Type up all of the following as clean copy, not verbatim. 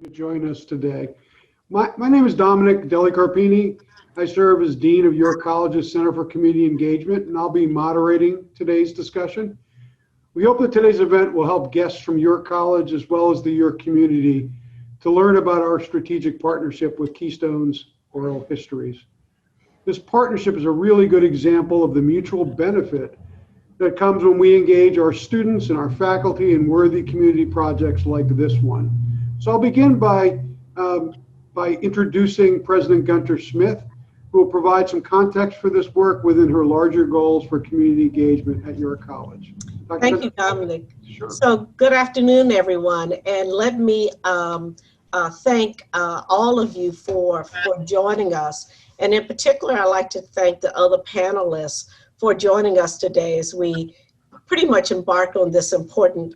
To join us today. My name is Dominic DelliCarpini. I serve as Dean of York College's Center for Community Engagement, and I'll be moderating today's discussion. We hope that today's event will help guests from York College as well as the York community to learn about our strategic partnership with Keystones Oral Histories. This partnership is a really good example of the mutual benefit that comes when we engage our students and our faculty in worthy community projects like this one. So I'll begin by introducing President Gunter-Smith, who will provide some context for this work within her larger goals for community engagement at York College. Thank you, Dominic. Sure. So good afternoon, everyone. And let me thank all of you for joining us. And in particular, I'd like to thank the other panelists for joining us today as we pretty much embarked on this important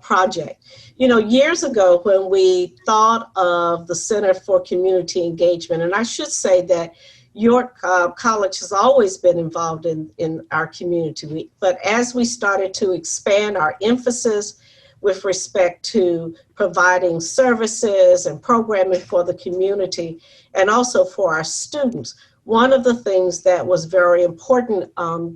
project. You know, years ago when we thought of the Center for Community Engagement, and I should say that York College has always been involved in our community, but as we started to expand our emphasis with respect to providing services and programming for the community and also for our students, one of the things that was very important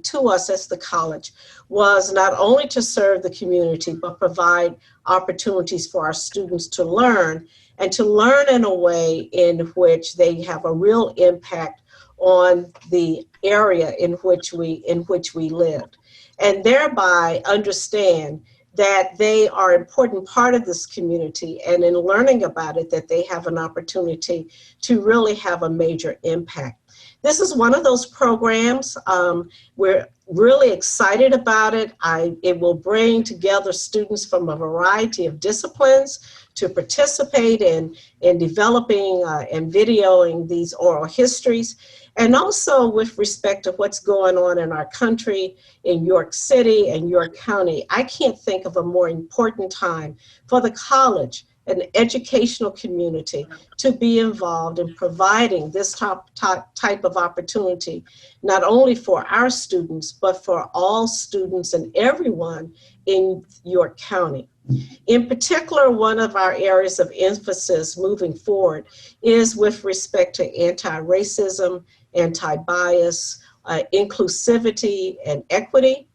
to us as the college was not only to serve the community, but provide opportunities for our students to learn, and to learn in a way in which they have a real impact on the area in which we lived, and thereby understand that they are an important part of this community, and in learning about it, that they have an opportunity to really have a major impact. This is one of those programs. We're really excited about it. It will bring together students from a variety of disciplines to participate in developing and videoing these oral histories. And also with respect to what's going on in our country, in York City and York County, I can't think of a more important time for the college, an educational community, to be involved in providing this type of opportunity, not only for our students, but for all students and everyone in York County. In particular, one of our areas of emphasis moving forward is with respect to anti-racism, anti-bias, inclusivity, and equity.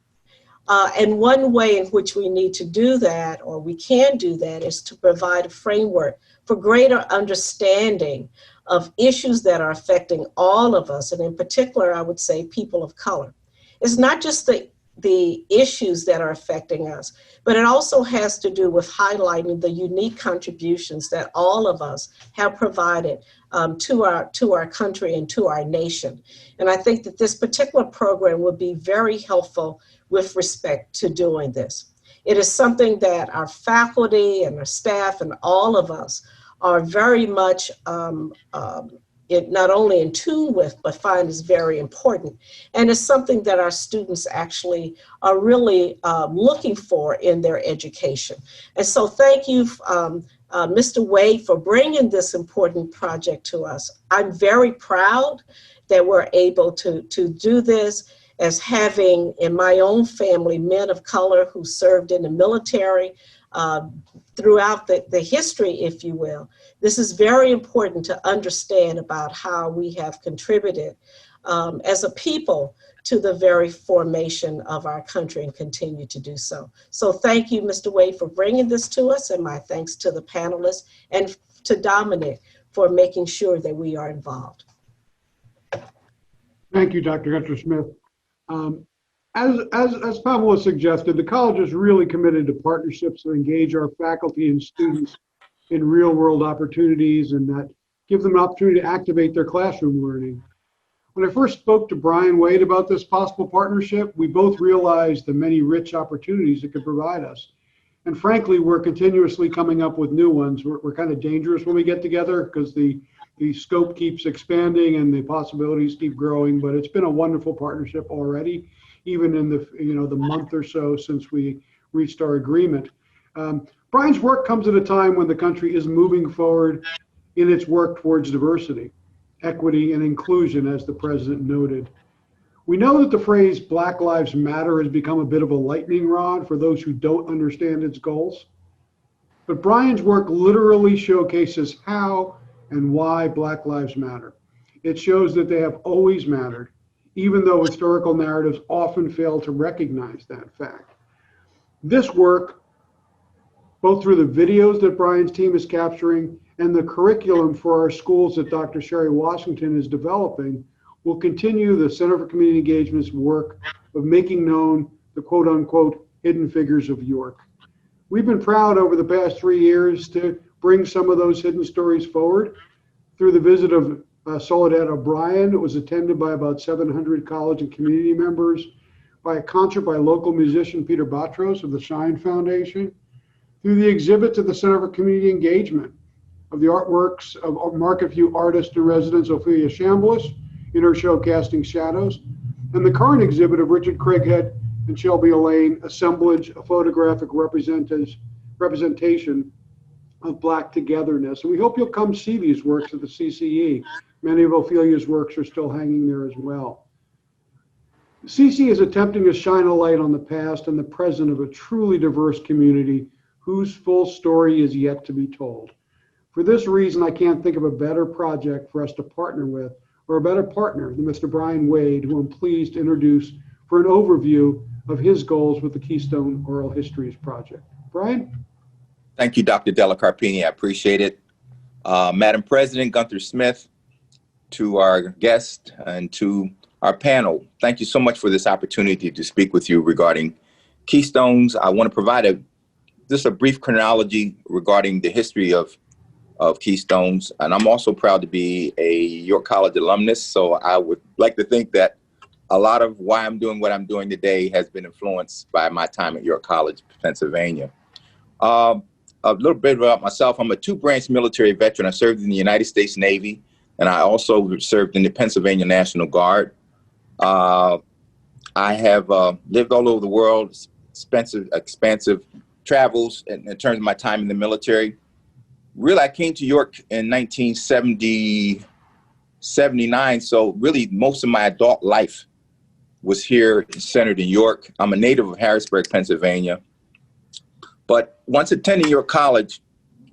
And one way in which we need to do that, or we can do that, is to provide a framework for greater understanding of issues that are affecting all of us, and in particular, I would say people of color. It's not just the issues that are affecting us, but it also has to do with highlighting the unique contributions that all of us have provided to our country and to our nation. And I think that this particular program would be very helpful with respect to doing this. It is something that our faculty and our staff and all of us are very much not only in tune with, but find is very important. And it's something that our students actually are really looking for in their education. And so thank you, Mr. Wade, for bringing this important project to us. I'm very proud that we're able to do this, as having in my own family men of color who served in the military throughout the history, if you will. This is very important to understand about how we have contributed as a people to the very formation of our country and continue to do so. So thank you, Mr. Wade, for bringing this to us, and my thanks to the panelists and to Dominic for making sure that we are involved. Thank you, Dr. Gunter-Smith. As Pamela suggested, the college is really committed to partnerships that engage our faculty and students in real-world opportunities and that give them an opportunity to activate their classroom learning. When I first spoke to Bryan Wade about this possible partnership, we both realized the many rich opportunities it could provide us. And frankly, we're continuously coming up with new ones. We're kind of dangerous when we get together because the scope keeps expanding and the possibilities keep growing, but it's been a wonderful partnership already, even in the month or so since we reached our agreement. Bryan's work comes at a time when the country is moving forward in its work towards diversity, equity, and inclusion, as the president noted. We know that the phrase Black Lives Matter has become a bit of a lightning rod for those who don't understand its goals. But Bryan's work literally showcases how and why Black lives matter. It shows that they have always mattered, even though historical narratives often fail to recognize that fact. This work, both through the videos that Bryan's team is capturing and the curriculum for our schools that Dr. Sherry Washington is developing, will continue the Center for Community Engagement's work of making known the quote unquote hidden figures of York. We've been proud over the past 3 years to bring some of those hidden stories forward through the visit of Soledad O'Brien. It was attended by about 700 college and community members, by a concert by local musician Peter Batros of the Shine Foundation, through the exhibit to the Center for Community Engagement of the artworks of Market View artist in residence Ophelia Chambliss in her show Casting Shadows, and the current exhibit of Richard Craighead and Shelby Elaine, assemblage, a photographic representation of Black togetherness. And we hope you'll come see these works at the CCE. Many of Ophelia's works are still hanging there as well. CC is attempting to shine a light on the past and the present of a truly diverse community whose full story is yet to be told. For this reason, I can't think of a better project for us to partner with, or a better partner than Mr. Bryan Wade, who I'm pleased to introduce for an overview of his goals with the Keystone Oral Histories project. Bryan? Thank you, Dr. DelliCarpini. I appreciate it. Madam President, Gunter-Smith, to our guest and to our panel, thank you so much for this opportunity to speak with you regarding Keystones. I want to provide just a brief chronology regarding the history of Keystones. And I'm also proud to be a York College alumnus. So I would like to think that a lot of why I'm doing what I'm doing today has been influenced by my time at York College, Pennsylvania. A little bit about myself. I'm a two-branch military veteran. I served in the United States Navy, and I also served in the Pennsylvania National Guard. I have lived all over the world, expansive travels in terms of my time in the military. Really, I came to York in 1979, so really most of my adult life was here centered in York. I'm a native of Harrisburg, Pennsylvania. But once attending York College,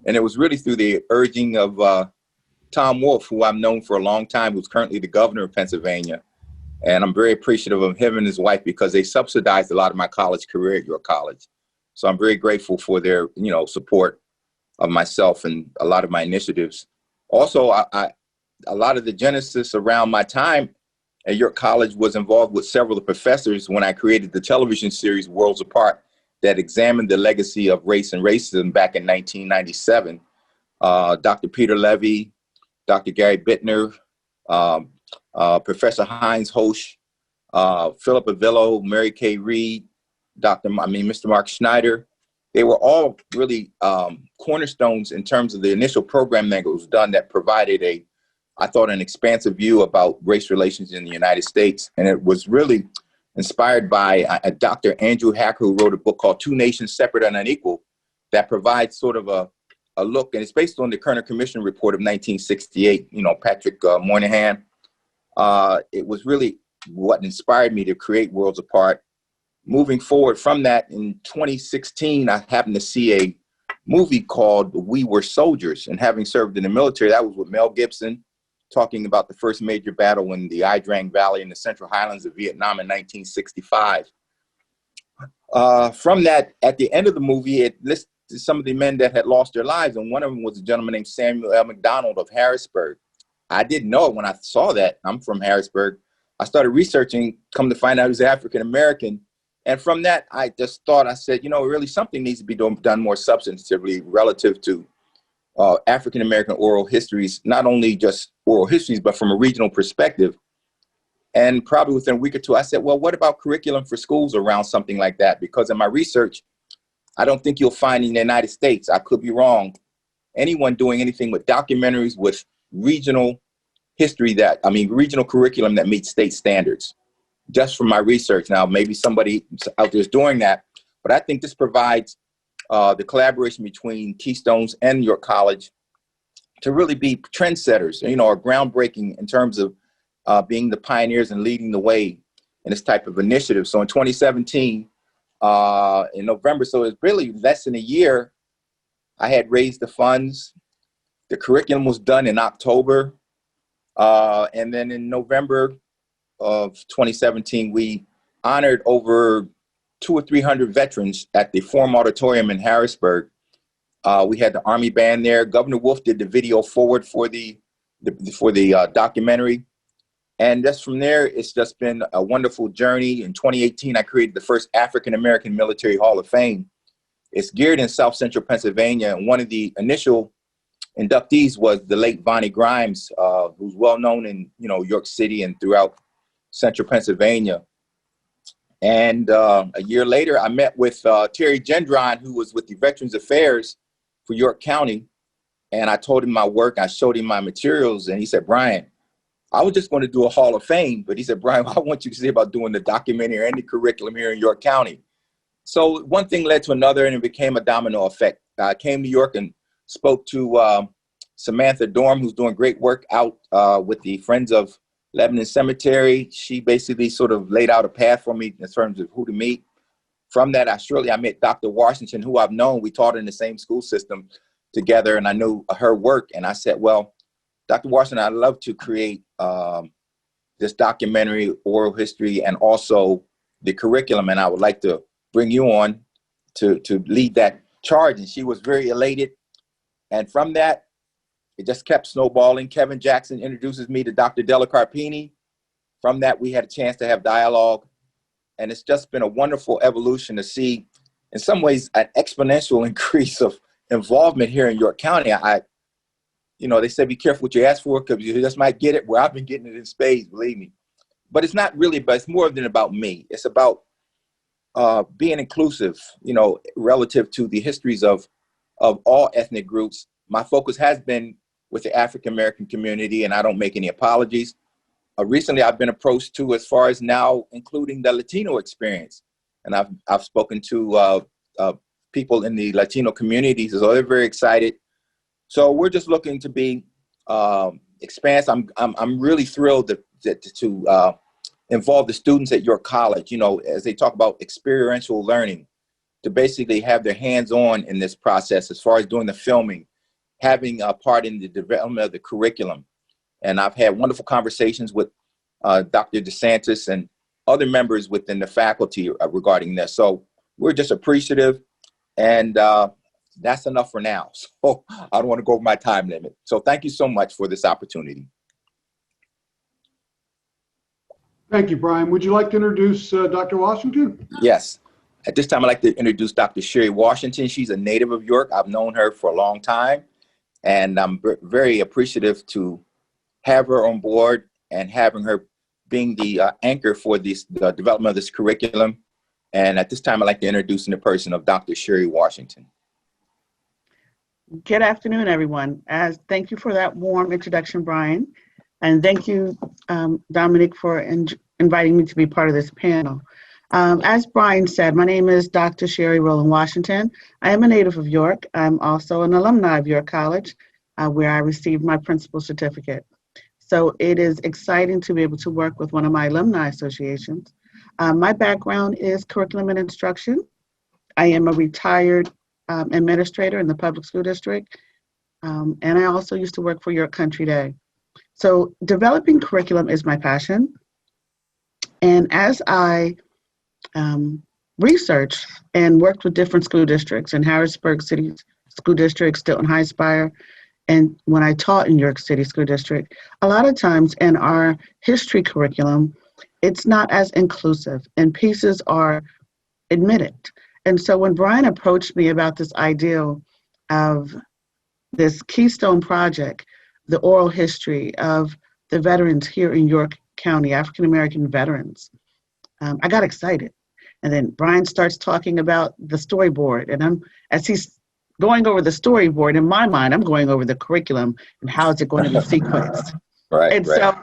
and it was really through the urging of Tom Wolfe, who I've known for a long time, who's currently the governor of Pennsylvania. And I'm very appreciative of him and his wife because they subsidized a lot of my college career at York College. So I'm very grateful for their, support of myself and a lot of my initiatives. Also, a lot of the genesis around my time at York College was involved with several of the professors when I created the television series Worlds Apart that examined the legacy of race and racism back in 1997. Dr. Peter Levy, Dr. Gary Bittner, Professor Heinz Hosch, Philip Avillo, Mary Kay Reed, Mr. Mark Schneider. They were all really cornerstones in terms of the initial program that was done that provided I thought, an expansive view about race relations in the United States. And it was really inspired by Dr. Andrew Hacker, who wrote a book called Two Nations Separate and Unequal that provides sort of a look, and it's based on the Kerner Commission report of 1968, Patrick Moynihan. It was really what inspired me to create Worlds Apart. Moving forward from that, in 2016, I happened to see a movie called We Were Soldiers, and having served in the military, that was with Mel Gibson, talking about the first major battle in the Ia Valley in the Central Highlands of Vietnam in 1965. From that, at the end of the movie, it listed some of the men that had lost their lives, and one of them was a gentleman named Samuel L. McDonald of Harrisburg. I didn't know it when I saw that. I'm from Harrisburg. I started researching, come to find out he was African-American. And from that, I just thought, I said, really something needs to be done more substantively relative to African-American oral histories, not only just oral histories, but from a regional perspective. And probably within a week or two, I said, well, what about curriculum for schools around something like that? Because in my research, I don't think you'll find in the United States, I could be wrong, anyone doing anything with documentaries with regional history regional curriculum that meets state standards. Just from my research. Now, maybe somebody out there is doing that, but I think this provides the collaboration between Keystones and York College to really be trendsetters, or groundbreaking in terms of being the pioneers and leading the way in this type of initiative. So in 2017, in November, so it's really less than a year, I had raised the funds. The curriculum was done in October. And then in November of 2017, we honored over 200 or 300 veterans at the Forum Auditorium in Harrisburg. We had the Army band there. Governor Wolf did the video forward for the documentary. And just from there, it's just been a wonderful journey. In 2018, I created the first African-American Military Hall of Fame. It's geared in South Central Pennsylvania. And one of the initial inductees was the late Vonnie Grimes, who's well known in York City and throughout Central Pennsylvania. And a year later, I met with Terry Gendron, who was with the Veterans Affairs for York County. And I told him my work. I showed him my materials. And he said, Bryan, I was just going to do a Hall of Fame. But he said, Bryan, I want you to see about doing the documentary and the curriculum here in York County. So one thing led to another, and it became a domino effect. I came to York and spoke to Samantha Dorm, who's doing great work out with the Friends of Lebanon Cemetery. She basically sort of laid out a path for me in terms of who to meet. From that, I met Dr. Washington, who I've known. We taught in the same school system together, and I knew her work. And I said, well, Dr. Washington, I'd love to create this documentary, oral history, and also the curriculum, and I would like to bring you on to lead that charge. And she was very elated. And from that, it just kept snowballing. Kevin Jackson introduces me to Dr. DelliCarpini. From that, we had a chance to have dialogue. And it's just been a wonderful evolution to see, in some ways, an exponential increase of involvement here in York County. They say, be careful what you ask for, because you just might get it where I've been getting it in spades, believe me. But it's not really, but it's more than about me. It's about being inclusive, relative to the histories of all ethnic groups. My focus has been with the African-American community, and I don't make any apologies. Recently, I've been approached too, as far as now including the Latino experience. And I've spoken to people in the Latino communities, so they're very excited. So we're just looking to be expansive. I'm really thrilled to involve the students at York College, as they talk about experiential learning, to basically have their hands-on in this process as far as doing the filming, having a part in the development of the curriculum. And I've had wonderful conversations with Dr. Desantis and other members within the faculty regarding this. So we're just appreciative, and that's enough for now. So I don't want to go over my time limit. So thank you so much for this opportunity. Thank you, Bryan. Would you like to introduce Dr. Washington? Yes. At this time, I'd like to introduce Dr. Sherry Washington. She's a native of York. I've known her for a long time, and I'm very appreciative to have her on board and having her being the anchor for the development of this curriculum. And at this time, I'd like to introduce in the person of Dr. Sherry Washington. Good afternoon, everyone. Thank you for that warm introduction, Bryan. And thank you, Dominic, for inviting me to be part of this panel. As Bryan said, my name is Dr. Sherry Rowland Washington. I am a native of York. I'm also an alumni of York College, where I received my principal certificate. So it is exciting to be able to work with one of my alumni associations. My background is curriculum and instruction. I am a retired administrator in the public school district, and I also used to work for York Country Day. So developing curriculum is my passion. And as I researched and worked with different school districts in Harrisburg City School District, Stilton High Spire, and when I taught in York City School District, a lot of times in our history curriculum, it's not as inclusive and pieces are admitted. And so when Bryan approached me about this idea of this Keystone project, the oral history of the veterans here in York County, African-American veterans, I got excited. And then Bryan starts talking about the storyboard. And as he's going over the storyboard, in my mind, I'm going over the curriculum and how is it going to be sequenced. Right. So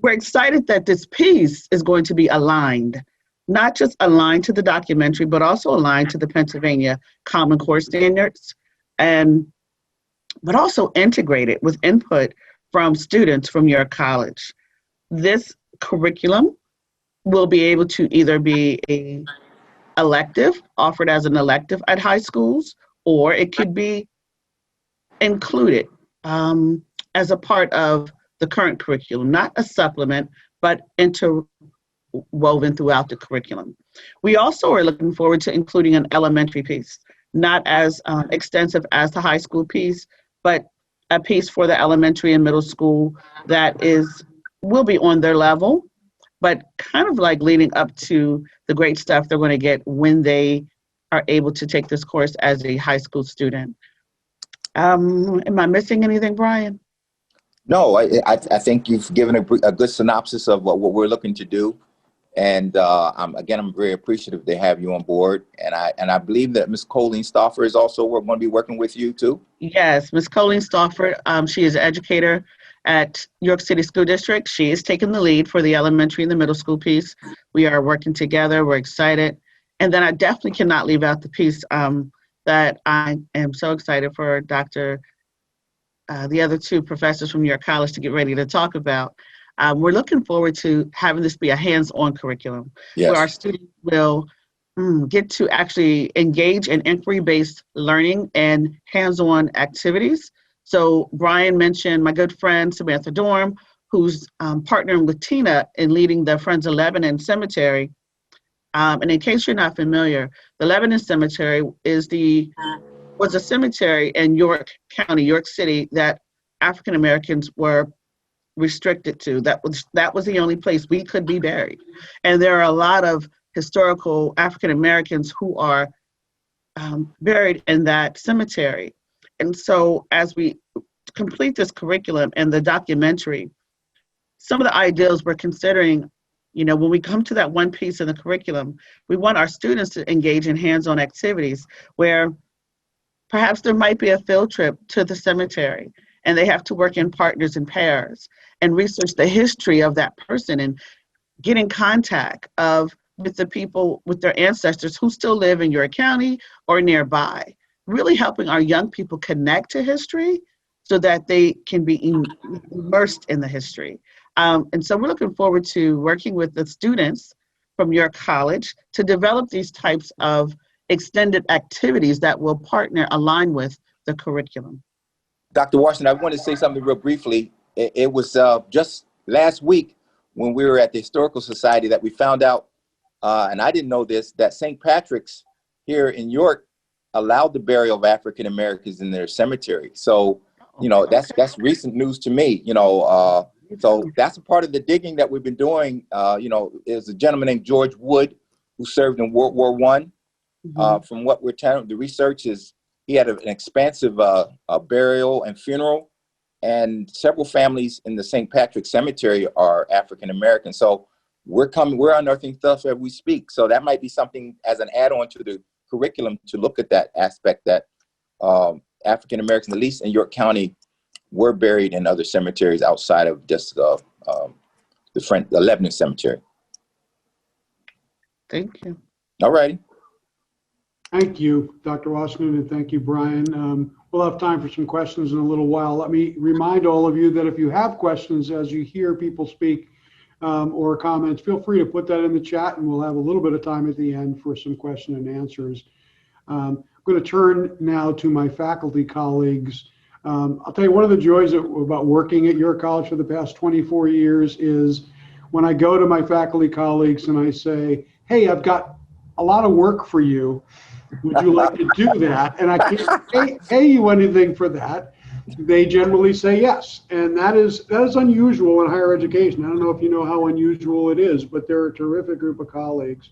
we're excited that this piece is going to be aligned, not just aligned to the documentary, but also aligned to the Pennsylvania Common Core standards, but also integrated with input from students from your college. This curriculum will be able to either be offered as an elective at high schools, or it could be included as a part of the current curriculum, not a supplement, but interwoven throughout the curriculum. We also are looking forward to including an elementary piece, not as extensive as the high school piece, but a piece for the elementary and middle school that will be on their level, but kind of like leading up to the great stuff they're going to get when they are able to take this course as a high school student. Am I missing anything, Bryan? No, I think you've given a good synopsis of what we're looking to do. And I'm very appreciative to have you on board. And I believe that Ms. Colleen Stauffer is also going to be working with you too. Yes, Ms. Colleen Stauffer, she is an educator at York City School District. She is taking the lead for the elementary and the middle school piece. We are working together. We're excited. And then I definitely cannot leave out the piece that I am so excited for the other two professors from York College to get ready to talk about. We're looking forward to having this be a hands-on curriculum, yes, where our students will get to actually engage in inquiry-based learning and hands-on activities. So Bryan mentioned my good friend Samantha Dorm, who's partnering with Tina in leading the Friends of Lebanon Cemetery. And in case you're not familiar, the Lebanon Cemetery was a cemetery in York County, York City, that African Americans were restricted to. That was the only place we could be buried. And there are a lot of historical African Americans who are buried in that cemetery. And so as we complete this curriculum and the documentary, some of the ideals we're considering, when we come to that one piece in the curriculum, we want our students to engage in hands-on activities where perhaps there might be a field trip to the cemetery and they have to work in partners and pairs and research the history of that person and get in contact with the people, with their ancestors who still live in York County or nearby, really helping our young people connect to history so that they can be immersed in the history. And so we're looking forward to working with the students from York College to develop these types of extended activities that will align with the curriculum. Dr. Washington, I wanted to say something real briefly. It was just last week when we were at the Historical Society that we found out, and I didn't know this, that St. Patrick's here in York allowed the burial of African Americans in their cemetery. So, that's recent news to me, so that's a part of the digging that we've been doing. There's a gentleman named George Wood who served in World War I. From what we're telling, the research is he had an expansive burial and funeral, and several families in the St. Patrick Cemetery are African American. So we're unearthing stuff as we speak. So that might be something as an add-on to the curriculum to look at that aspect that African Americans, at least in York County, were buried in other cemeteries outside of just the Lebanon Cemetery. Thank you. All righty. Thank you, Dr. Washington, and thank you, Bryan. We'll have time for some questions in a little while. Let me remind all of you that if you have questions as you hear people speak or comments, feel free to put that in the chat, and we'll have a little bit of time at the end for some question and answers. I'm going to turn now to my faculty colleagues. I'll tell you, one of the joys about working at York College for the past 24 years is when I go to my faculty colleagues and I say, hey, I've got a lot of work for you. Would you like to do that? And I can't pay you anything for that. They generally say yes. And that is unusual in higher education. I don't know if you know how unusual it is, but they're a terrific group of colleagues.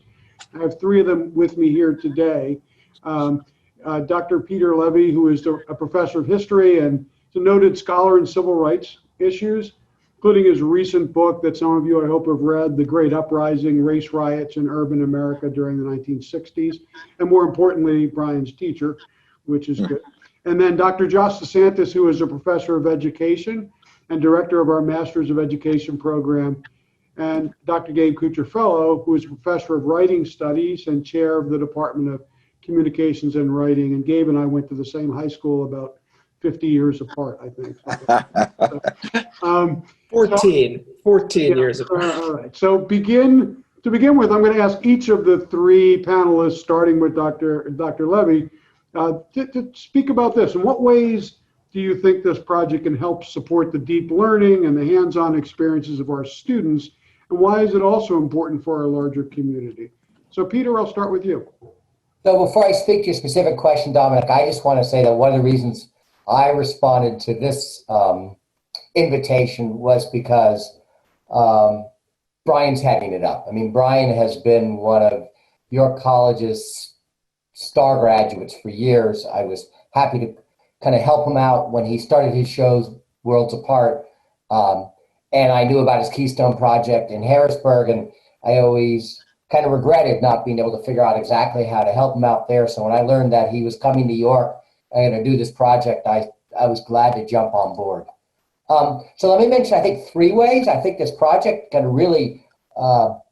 I have three of them with me here today. Dr. Peter Levy, who is a professor of history and is a noted scholar in civil rights issues, including his recent book that some of you I hope have read, The Great Uprising, Race Riots in Urban America During the 1960s, and more importantly, Bryan's teacher, which is good. And then Dr. Josh Desantis, who is a professor of education and director of our Masters of Education program, and Dr. Gabe Cutrufello, who is a professor of writing studies and chair of the Department of Communications and Writing. And Gabe and I went to the same high school about 50 years apart, I think. 14 years apart. All right. So to begin with, I'm going to ask each of the three panelists, starting with Dr. Levy, to speak about this. In what ways do you think this project can help support the deep learning and the hands-on experiences of our students? And why is it also important for our larger community? So Peter, I'll start with you. So before I speak to your specific question, Dominic, I just want to say that one of the reasons I responded to this invitation was because Bryan's heading it up. I mean, Bryan has been one of York College's star graduates for years. I was happy to kind of help him out when he started his shows, Worlds Apart. And I knew about his Keystone project in Harrisburg, and I always kind of regretted not being able to figure out exactly how to help him out there. So when I learned that he was coming to York and to do this project, I was glad to jump on board. So let me mention, I think, 3 ways. I think this project kind of really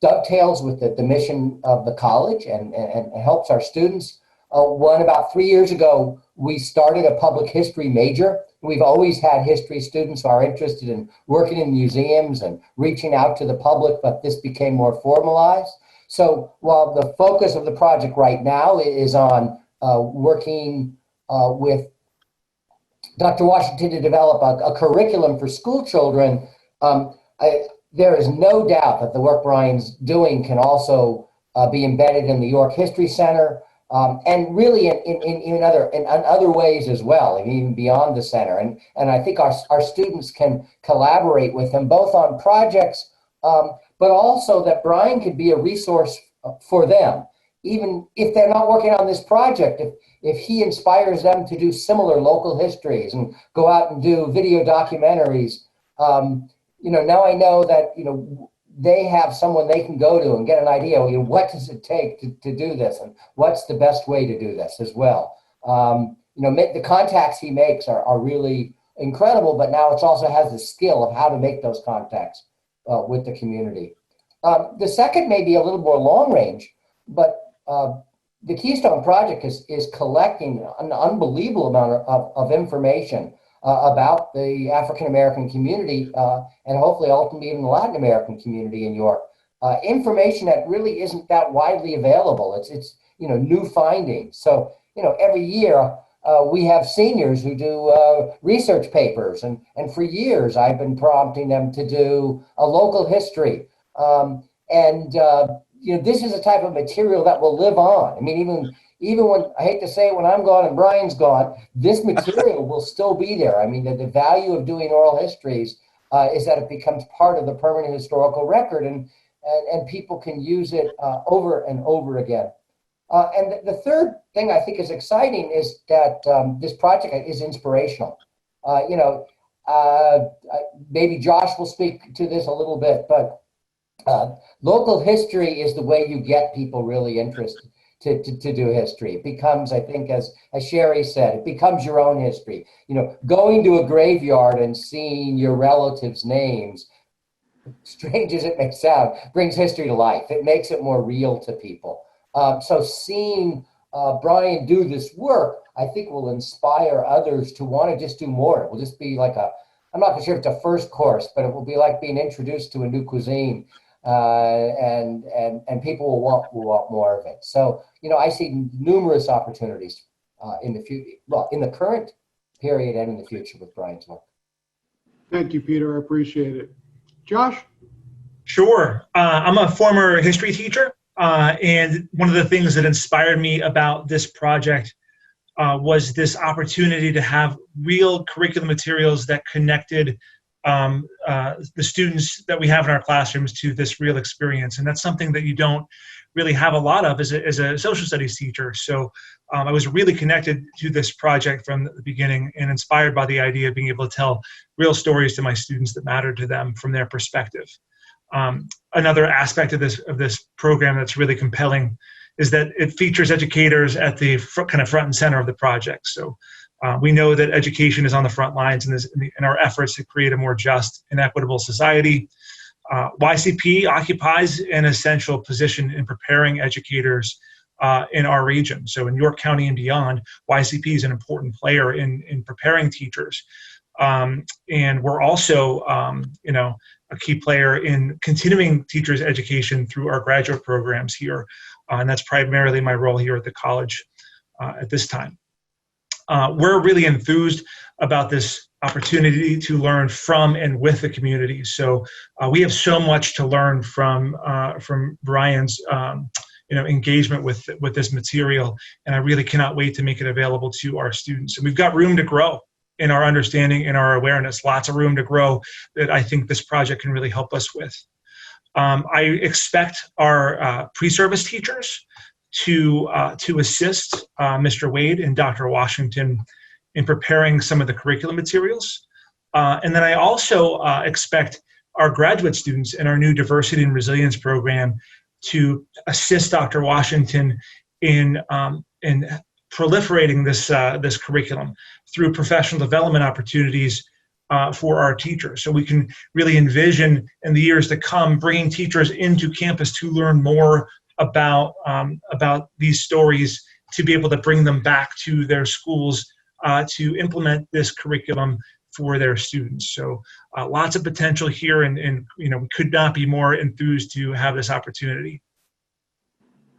dovetails with the mission of the college and helps our students. One, about 3 years ago, we started a public history major. We've always had history students who are interested in working in museums and reaching out to the public, but this became more formalized. So while the focus of the project right now is on working with Dr. Washington to develop a curriculum for school children, there is no doubt that the work Bryan's doing can also be embedded in the York History Center, and really in other ways as well, and even beyond the center. And I think our students can collaborate with him both on projects, but also that Bryan could be a resource for them, even if they're not working on this project. If he inspires them to do similar local histories and go out and do video documentaries, now I know that, they have someone they can go to and get an idea, what does it take to do this, and what's the best way to do this as well. The contacts he makes are really incredible, but now it also has the skill of how to make those contacts with the community. The second may be a little more long range, but the Keystone Project is collecting an unbelievable amount of information about the African-American community and hopefully ultimately even the Latin American community in York. Information that really isn't that widely available. It's new findings. So, every year we have seniors who do research papers, and for years I've been prompting them to do a local history. This is a type of material that will live on. I mean, even when, I hate to say it, when I'm gone and Bryan's gone, this material will still be there. I mean, the value of doing oral histories is that it becomes part of the permanent historical record, and people can use it over and over again. And the third thing I think is exciting is that this project is inspirational. Maybe Josh will speak to this a little bit, but local history is the way you get people really interested to do history. It becomes, I think, as Sherry said, it becomes your own history. Going to a graveyard and seeing your relatives' names, strange as it may sound, brings history to life. It makes it more real to people. So seeing Bryan do this work, I think will inspire others to want to just do more. It will just be like I'm not sure if it's a first course, but it will be like being introduced to a new cuisine. And people will want more of it. So, I see numerous opportunities in the future, in the current period and in the future with Bryan's work. Thank you, Peter. I appreciate it. Josh? Sure. I'm a former history teacher, and one of the things that inspired me about this project was this opportunity to have real curriculum materials that connected the students that we have in our classrooms to this real experience. And that's something that you don't really have a lot of as a social studies teacher. So I was really connected to this project from the beginning and inspired by the idea of being able to tell real stories to my students that matter to them from their perspective. Another aspect of this program that's really compelling is that it features educators at the front and center of the project. So we know that education is on the front lines in our efforts to create a more just and equitable society. YCP occupies an essential position in preparing educators in our region. So in York County and beyond, YCP is an important player in preparing teachers. And we're also, a key player in continuing teachers' education through our graduate programs here. And that's primarily my role here at the college at this time. we're really enthused about this opportunity to learn from and with the community. So we have so much to learn from Bryan's engagement with this material, and I really cannot wait to make it available to our students. And we've got room to grow in our understanding and our awareness, lots of room to grow that I think this project can really help us with. I expect our pre-service teachers to assist Mr. Wade and Dr. Washington in preparing some of the curriculum materials. And then I also expect our graduate students in our new diversity and resilience program to assist Dr. Washington in proliferating this curriculum through professional development opportunities for our teachers. So we can really envision in the years to come bringing teachers into campus to learn more about these stories, to be able to bring them back to their schools to implement this curriculum for their students. So lots of potential here, and we could not be more enthused to have this opportunity.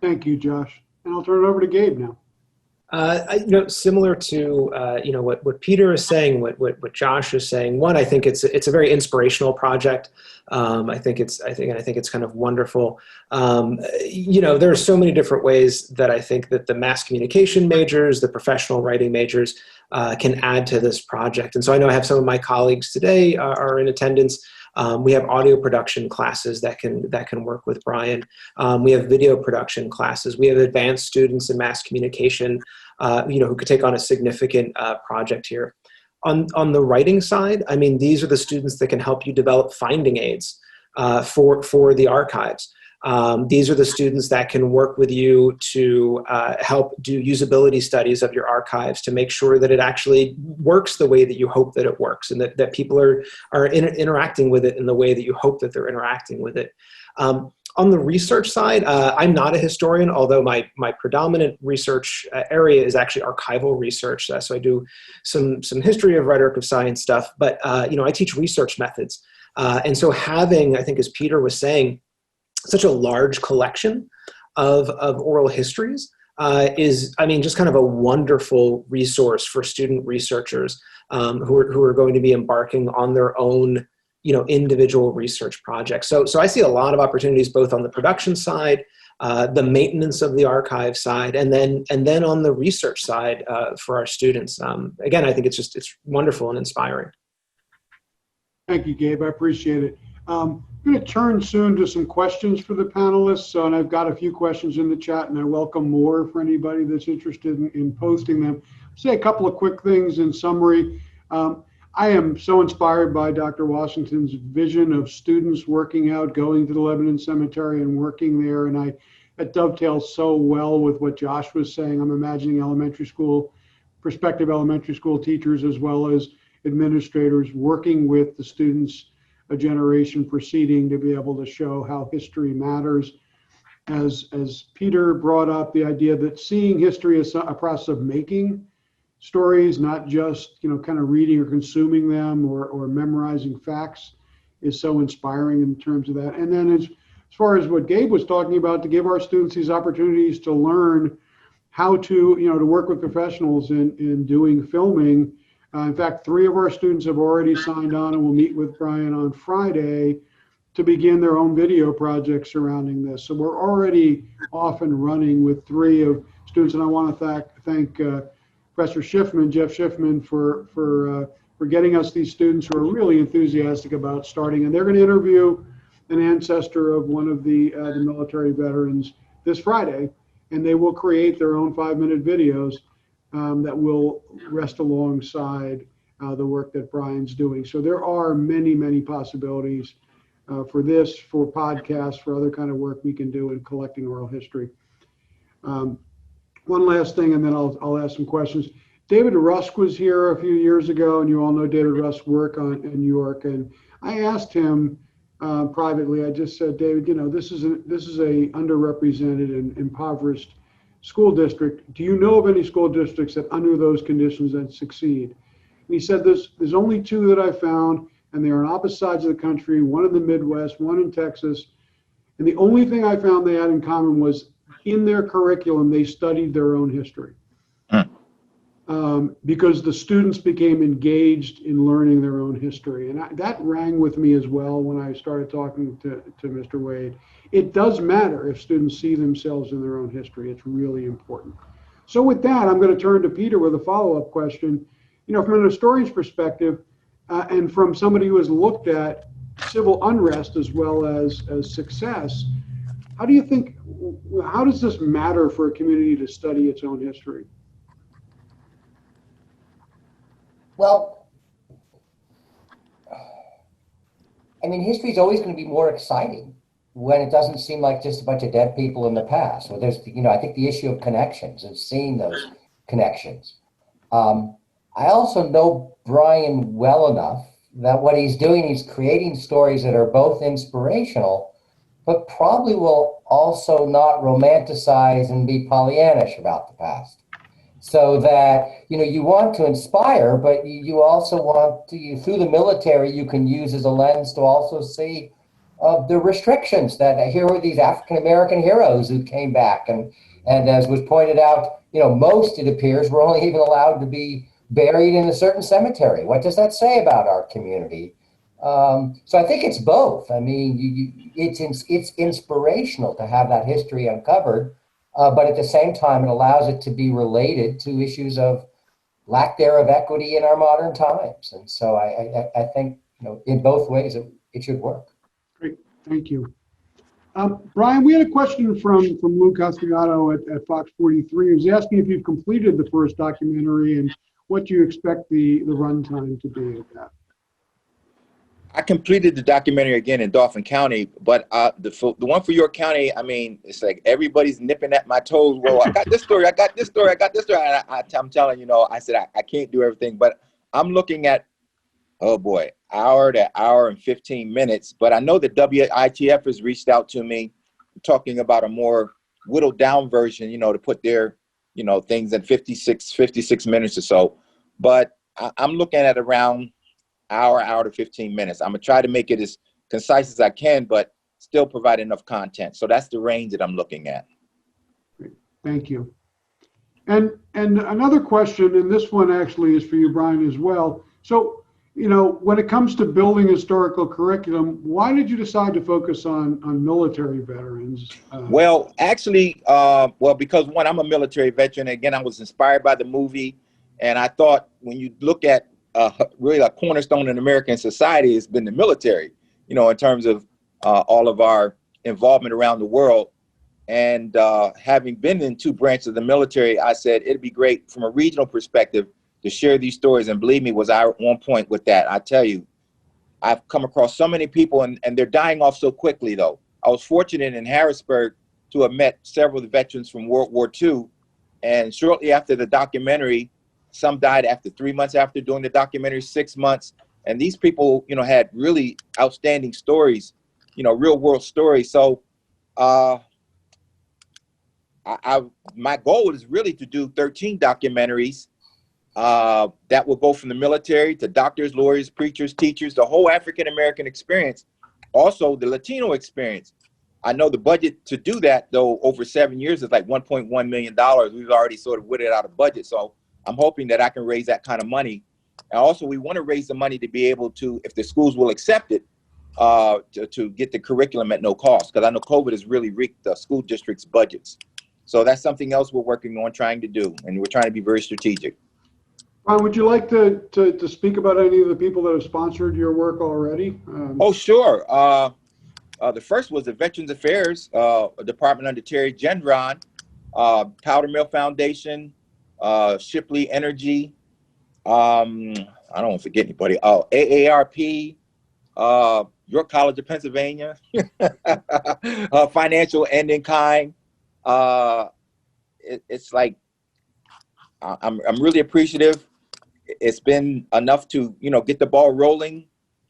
Thank you, Josh. And I'll turn it over to Gabe now. Similar to what Peter is saying, what Josh is saying. One, I think it's a very inspirational project. I think it's kind of wonderful. There are so many different ways that I think that the mass communication majors, the professional writing majors, can add to this project. And so I know I have some of my colleagues today are in attendance. We have audio production classes that can work with Bryan. We have video production classes. We have advanced students in mass communication, who could take on a significant project here. On the writing side, I mean, these are the students that can help you develop finding aids for the archives. These are the students that can work with you to help do usability studies of your archives to make sure that it actually works the way that you hope that it works, and that people are interacting with it in the way that you hope that they're interacting with it. On the research side, I'm not a historian, although my predominant research area is actually archival research. So I do some history of rhetoric of science stuff, but I teach research methods. And so having, I think as Peter was saying, such a large collection of oral histories is, just kind of a wonderful resource for student researchers who are going to be embarking on their own, individual research projects. So I see a lot of opportunities both on the production side, the maintenance of the archive side, and then on the research side for our students. Again, I think it's wonderful and inspiring. Thank you, Gabe. I appreciate it. I'm going to turn soon to some questions for the panelists. And I've got a few questions in the chat, and I welcome more for anybody that's interested in posting them. Say a couple of quick things in summary. I am so inspired by Dr. Washington's vision of students working out, going to the Lebanon Cemetery and working there. And it dovetails so well with what Josh was saying. I'm imagining prospective elementary school teachers as well as administrators working with the students a generation preceding to be able to show how history matters. As Peter brought up, the idea that seeing history as a process of making stories, not just kind of reading or consuming them or memorizing facts, is so inspiring in terms of that. And then as far as what Gabe was talking about, to give our students these opportunities to learn how to work with professionals in doing filming. In fact, 3 of our students have already signed on and will meet with Bryan on Friday to begin their own video project surrounding this. So we're already off and running with 3 of students, and I want to thank Professor Jeff Schiffman, for getting us these students who are really enthusiastic about starting. And they're going to interview an ancestor of one of the military veterans this Friday, and they will create their own 5-minute videos that will rest alongside the work that Bryan's doing. So there are many, many possibilities for this, for podcasts, for other kind of work we can do in collecting oral history. One last thing, and then I'll ask some questions. David Rusk was here a few years ago, and you all know David Rusk's work in New York. And I asked him privately, I just said, David, this is a underrepresented and impoverished school district. Do you know of any school districts that under those conditions that succeed? And he said, there's only 2 that I found, and they are on opposite sides of the country, one in the Midwest, one in Texas. And the only thing I found they had in common was in their curriculum, they studied their own history. because the students became engaged in learning their own history. And that rang with me as well when I started talking to Mr. Wade. It does matter if students see themselves in their own history. It's really important. So with that, I'm going to turn to Peter with a follow-up question. You know, from an historian's perspective, and from somebody who has looked at civil unrest as well as success, how do you think, how does this matter for a community to study its own history? Well, I mean, history is always going to be more exciting when it doesn't seem like just a bunch of dead people in the past. Well, there's, you know, I think the issue of connections and seeing those connections. I also know Bryan well enough that what he's doing, he's creating stories that are both inspirational, but probably will also not romanticize and be Pollyannish about the past. So that, you know, you want to inspire, but you also want to, through the military, you can use as a lens to also see the restrictions that here are these African-American heroes who came back. And as was pointed out, you know, most, it appears, were only even allowed to be buried in a certain cemetery. What does that say about our community? So I think it's both. I mean, it's inspirational to have that history uncovered, but at the same time, it allows it to be related to issues of lack thereof equity in our modern times. And so I think, you know, in both ways, it should work. Great, thank you. Bryan, we had a question from Lou Castigato at Fox 43. He was asking if you've completed the first documentary and what do you expect the runtime to be at that? I completed the documentary again in Dauphin County, but the one for York County, I mean, it's like everybody's nipping at my toes. Well, I got this story, I got this story, I got this story. And I'm telling you, know, I said I can't do everything, but I'm looking at, oh boy, hour to hour and 15 minutes. But I know that WITF has reached out to me, talking about a more whittled down version, you know, to put their, you know, things in 56 minutes or so. But I'm looking at around hour to 15 minutes. I'm gonna try to make it as concise as I can, but still provide enough content. So that's the range that I'm looking at. Great. Thank you. And another question, and this one actually is for you, Bryan, as well. So, you know, when it comes to building historical curriculum, why did you decide to focus on military veterans? Well, actually, because one, I'm a military veteran. Again, I was inspired by the movie. And I thought when you look at really a cornerstone in American society has been the military, you know, in terms of all of our involvement around the world. And having been in two branches of the military, I said it'd be great from a regional perspective to share these stories. And believe me, was I on point with that. I tell you, I've come across so many people and they're dying off so quickly, though. I was fortunate in Harrisburg to have met several of the veterans from World War II. And shortly after the documentary, some died after 3 months after doing the documentary, 6 months. And these people, you know, had really outstanding stories, you know, real world stories. So my goal is really to do 13 documentaries that will go from the military to doctors, lawyers, preachers, teachers, the whole African-American experience, also the Latino experience. I know the budget to do that, though, over 7 years is like $1.1 million. We've already sort of whittled out a budget. So I'm hoping that I can raise that kind of money. And also, we want to raise the money to be able to, if the schools will accept it, to get the curriculum at no cost. Because I know COVID has really wreaked the school districts' budgets. So that's something else we're working on trying to do. And we're trying to be very strategic. Bryan, would you like to speak about any of the people that have sponsored your work already? Oh, sure. The first was the Veterans Affairs Department under Terry Gendron, Powder Mill Foundation, Shipley Energy, I don't want to forget anybody. Oh, AARP, York College of Pennsylvania, Financial End in Kind. It's like I'm really appreciative. It's been enough to, you know, get the ball rolling.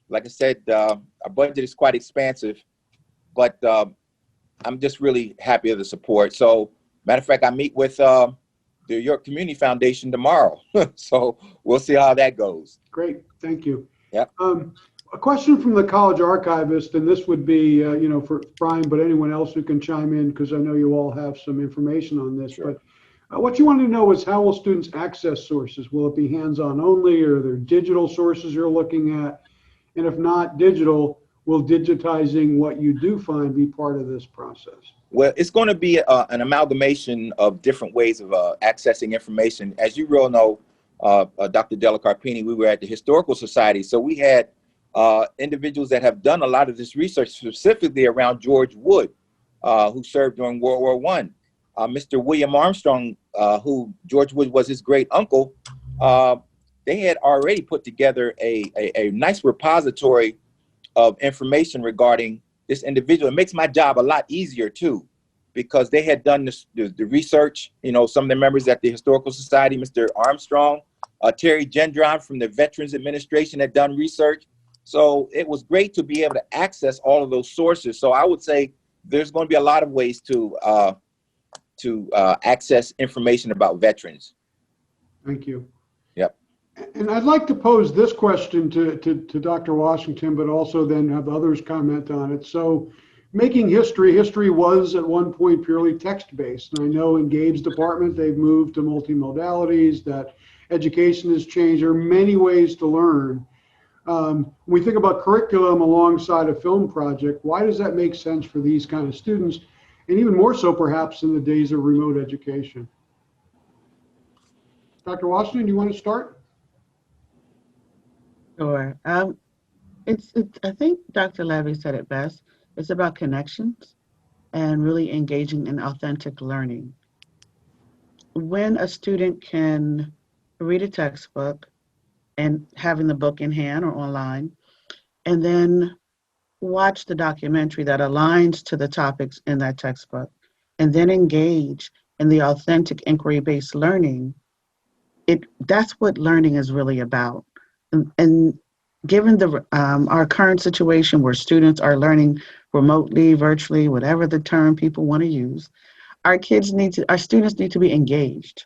Like I said, our budget is quite expansive, but I'm just really happy with the support. So, matter of fact, I meet with the York Community Foundation tomorrow. So we'll see how that goes. Great, thank you. Yeah. A question from the college archivist, and this would be, you know, for Bryan, but anyone else who can chime in, because I know you all have some information on this. Sure. What you wanted to know is how will students access sources? Will it be hands-on only, or are there digital sources you're looking at? And if not digital, will digitizing what you do find be part of this process? Well, it's going to be an amalgamation of different ways of accessing information. As you well know, Dr. DelliCarpini, we were at the Historical Society, so we had individuals that have done a lot of this research specifically around George Wood, who served during World War I. Mr. William Armstrong, who George Wood was his great uncle, they had already put together a nice repository of information regarding this individual. It makes my job a lot easier too, because they had done the research. You know, some of the members at the Historical Society, Mr. Armstrong, Terry Gendron from the Veterans Administration had done research. So it was great to be able to access all of those sources. So I would say there's going to be a lot of ways to access information about veterans. Thank you. Yep. And I'd like to pose this question to Dr. Washington, but also then have others comment on it. So making history was at one point purely text-based. And I know in Gabe's department, they've moved to multimodalities, that education has changed. There are many ways to learn. When we think about curriculum alongside a film project, why does that make sense for these kind of students? And even more so perhaps in the days of remote education. Dr. Washington, do you want to start? Sure. I think Dr. Levy said it best. It's about connections and really engaging in authentic learning. When a student can read a textbook and having the book in hand or online, and then watch the documentary that aligns to the topics in that textbook, and then engage in the authentic inquiry-based learning, that's what learning is really about. And given our current situation where students are learning remotely, virtually, whatever the term people want to use, our students need to be engaged.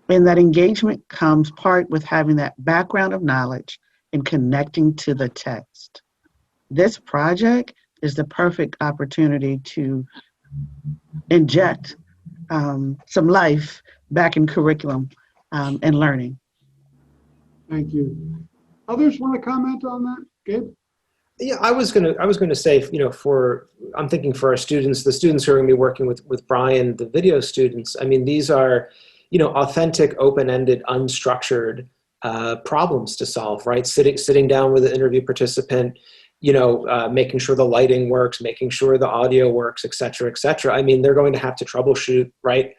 And that engagement comes part with having that background of knowledge and connecting to the text. This project is the perfect opportunity to inject some life back in curriculum and learning. Thank you. Others want to comment on that? Gabe? Yeah, I was gonna say, you know, I'm thinking for our students, the students who are gonna be working with Bryan, the video students. I mean, these are, you know, authentic, open-ended, unstructured problems to solve, right? Sitting down with an interview participant, you know, making sure the lighting works, making sure the audio works, et cetera, et cetera. I mean, they're going to have to troubleshoot, right?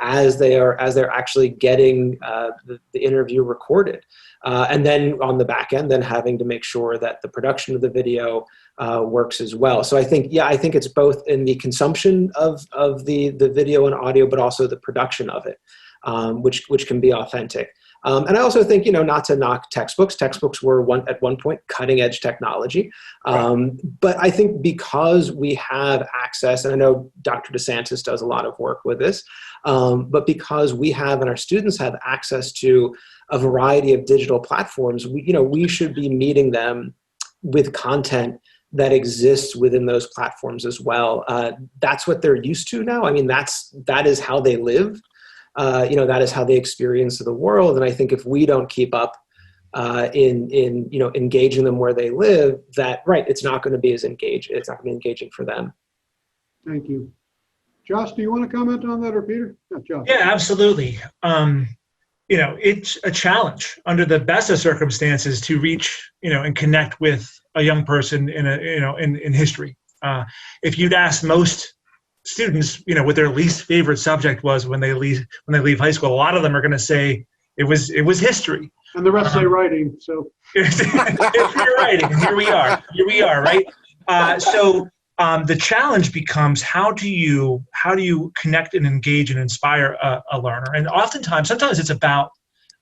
As they're actually getting the interview recorded. And then on the back end, then having to make sure that the production of the video works as well. So I think it's both in the consumption of the video and audio, but also the production of it, which can be authentic. And I also think, you know, not to knock textbooks. Textbooks were at one point cutting edge technology. But I think because we have access, and I know Dr. Desantis does a lot of work with this, but because we have and our students have access to a variety of digital platforms, we should be meeting them with content that exists within those platforms as well. That's what they're used to now. I mean, that is how they live. That is how they experience the world. And I think if we don't keep up in engaging them where they live, it's not going to be as engaged. It's not going to be engaging for them. Thank you. Josh, do you want to comment on that, or Peter? No, Josh. Yeah, absolutely. It's a challenge under the best of circumstances to reach, and connect with a young person in history. If you'd ask most students, what their least favorite subject was when they leave high school, a lot of them are going to say it was history, and the rest say writing. So if you're writing, here we are, right? So the challenge becomes how do you connect and engage and inspire a learner? And sometimes it's about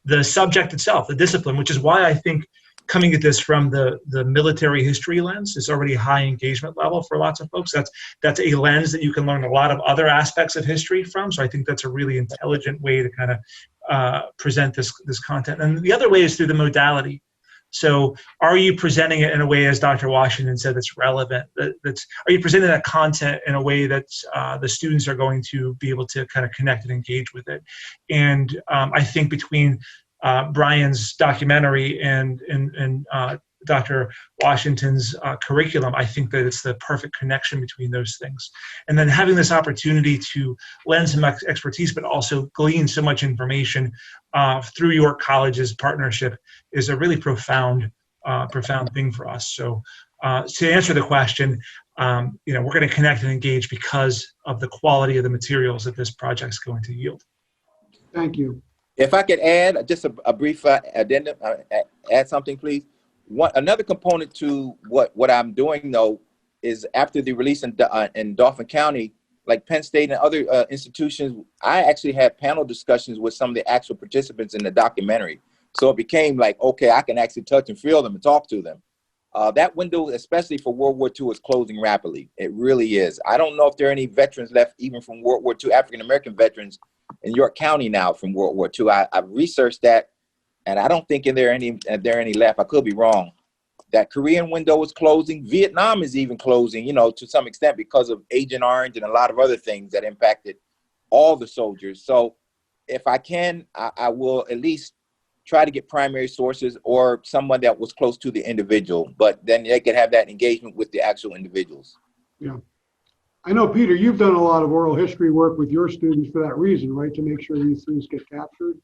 the subject itself, the discipline, which is why I think coming at this from the military history lens is already a high engagement level for lots of folks. That's a lens that you can learn a lot of other aspects of history from. So I think that's a really intelligent way to kind of present this content. And the other way is through the modality. So are you presenting it in a way, as Dr. Washington said, that's relevant? Are you presenting that content in a way that the students are going to be able to kind of connect and engage with it? And I think between Bryan's documentary and Dr. Washington's curriculum, I think that it's the perfect connection between those things. And then having this opportunity to lend some expertise, but also glean so much information through York College's partnership is a really profound thing for us. So to answer the question, we're going to connect and engage because of the quality of the materials that this project's going to yield. Thank you. If I could add just a brief addendum, add something, please. Another component to what I'm doing, though, is after the release in Dauphin County, like Penn State and other institutions, I actually had panel discussions with some of the actual participants in the documentary. So it became like, okay, I can actually touch and feel them and talk to them. That window, especially for World War II, is closing rapidly. It really is. I don't know if there are any veterans left, even from World War II, African-American veterans in York County now from World War II. I've researched that, and I don't think there are any left. I could be wrong. That Korean window is closing. Vietnam is even closing, to some extent because of Agent Orange and a lot of other things that impacted all the soldiers. So if I can, I will at least try to get primary sources or someone that was close to the individual, but then they could have that engagement with the actual individuals. Yeah. I know, Peter, you've done a lot of oral history work with your students for that reason, right? To make sure these things get captured.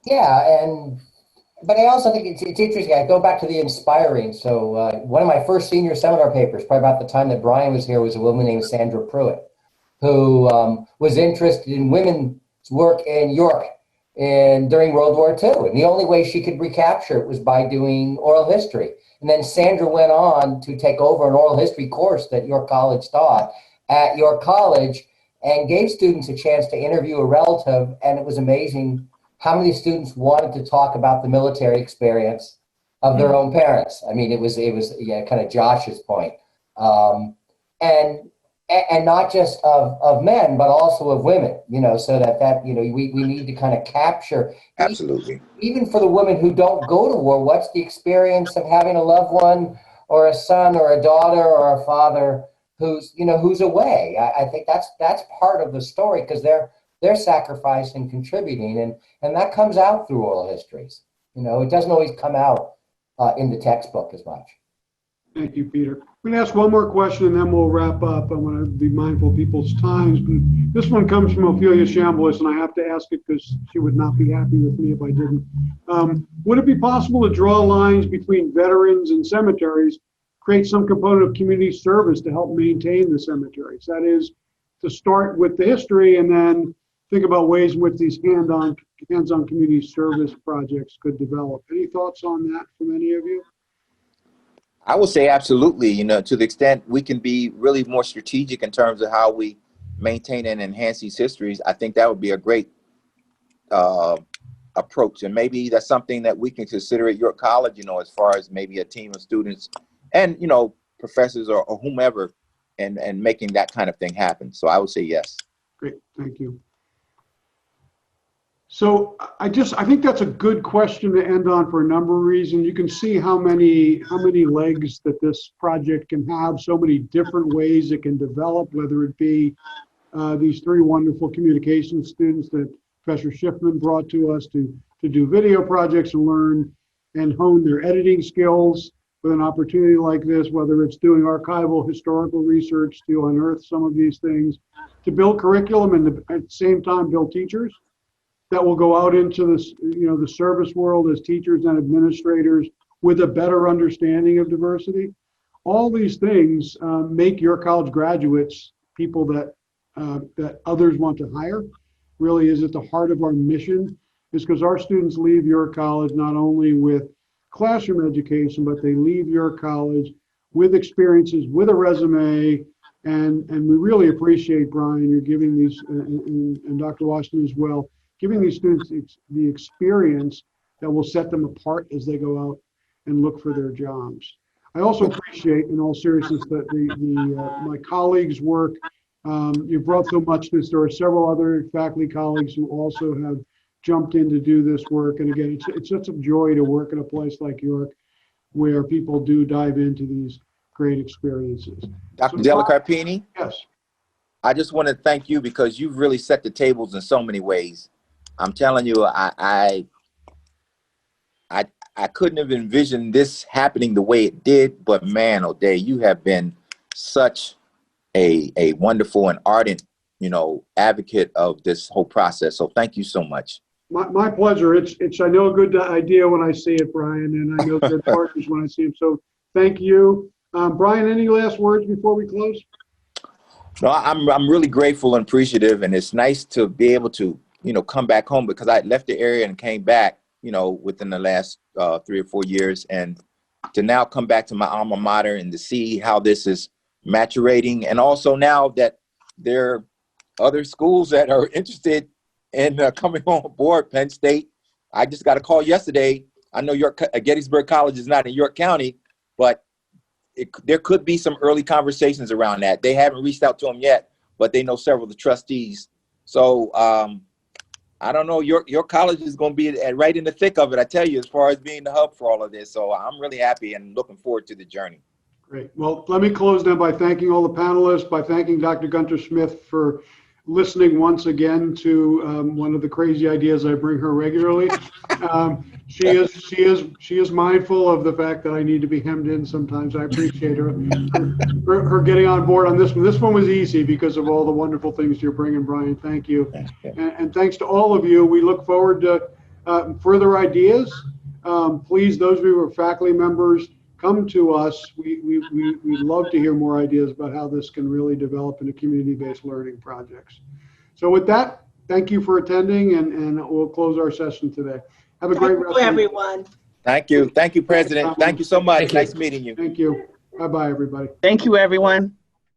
Yeah, but I also think it's interesting. I go back to the inspiring. So one of my first senior seminar papers, probably about the time that Bryan was here, was a woman named Sandra Pruitt, who was interested in women's work in York during World War II. And the only way she could recapture it was by doing oral history. And then Sandra went on to take over an oral history course that York College taught at York College and gave students a chance to interview a relative. And it was amazing how many students wanted to talk about the military experience of their own parents. I mean, it was kind of Josh's point. And not just of men, but also of women, so that we need to kind of capture. Absolutely. Even for the women who don't go to war, what's the experience of having a loved one or a son or a daughter or a father who's away? I think that's part of the story, because they're sacrificing and contributing, and that comes out through oral histories. It doesn't always come out in the textbook as much. Thank you, Peter. I'm going to ask one more question and then we'll wrap up. I want to be mindful of people's times. This one comes from Ophelia Chambliss, and I have to ask it because she would not be happy with me if I didn't. Would it be possible to draw lines between veterans and cemeteries, create some component of community service to help maintain the cemeteries? That is, to start with the history and then think about ways in which these hands-on community service projects could develop. Any thoughts on that from any of you? I would say absolutely, to the extent we can be really more strategic in terms of how we maintain and enhance these histories. I think that would be a great approach. And maybe that's something that we can consider at York College, as far as maybe a team of students and, professors or whomever, and making that kind of thing happen. So I would say yes. Great, thank you. So I think that's a good question to end on for a number of reasons. You can see how many legs that this project can have, so many different ways it can develop, whether it be these three wonderful communication students that Professor Schiffman brought to us to do video projects and learn and hone their editing skills with an opportunity like this, whether it's doing archival historical research to unearth some of these things, to build curriculum and at the same time build teachers that will go out into this, the service world as teachers and administrators with a better understanding of diversity. All these things make your college graduates people that others want to hire. Really is at the heart of our mission, is because our students leave your college not only with classroom education, but they leave your college with experiences, with a resume, and we really appreciate, Bryan, you're giving these, and Dr. Washington as well, giving these students the experience that will set them apart as they go out and look for their jobs. I also appreciate, in all seriousness, that my colleagues' work. You brought so much to this. There are several other faculty colleagues who also have jumped in to do this work. And again, it's such a joy to work in a place like York where people do dive into these great experiences. Dr. DelliCarpini, Yes. I just want to thank you because you've really set the tables in so many ways. I'm telling you, I couldn't have envisioned this happening the way it did, but man, O'Day, you have been such a wonderful and ardent, advocate of this whole process. So thank you so much. My pleasure. It's I know a good idea when I see it, Bryan, and I know good partners when I see them. So thank you. Bryan, any last words before we close? No, I'm really grateful and appreciative, and it's nice to be able to, come back home because I left the area and came back, within the last 3 or 4 years, and to now come back to my alma mater and to see how this is maturating, and also now that there are other schools that are interested in coming on board. Penn State, I just got a call yesterday. I know Gettysburg College is not in York County, but there could be some early conversations around that. They haven't reached out to them yet, but they know several of the trustees. So I don't know. Your college is going to be right in the thick of it, I tell you, as far as being the hub for all of this. So I'm really happy and looking forward to the journey. Great. Well, let me close now by thanking all the panelists, by thanking Dr. Gunter-Smith for listening once again to one of the crazy ideas I bring her regularly. She is mindful of the fact that I need to be hemmed in sometimes. I appreciate her getting on board on this one. This one was easy because of all the wonderful things you're bringing, Bryan. Thank you. And thanks to all of you. We look forward to further ideas. Please, those of you who are faculty members, come to us. We'd love to hear more ideas about how this can really develop into community-based learning projects. So with that, thank you for attending, and we'll close our session today. Have a great rest of the day. Everyone. Thank you. Thank you, President. Thank you so much. Nice meeting you. Thank you. Bye-bye, everybody. Thank you, everyone.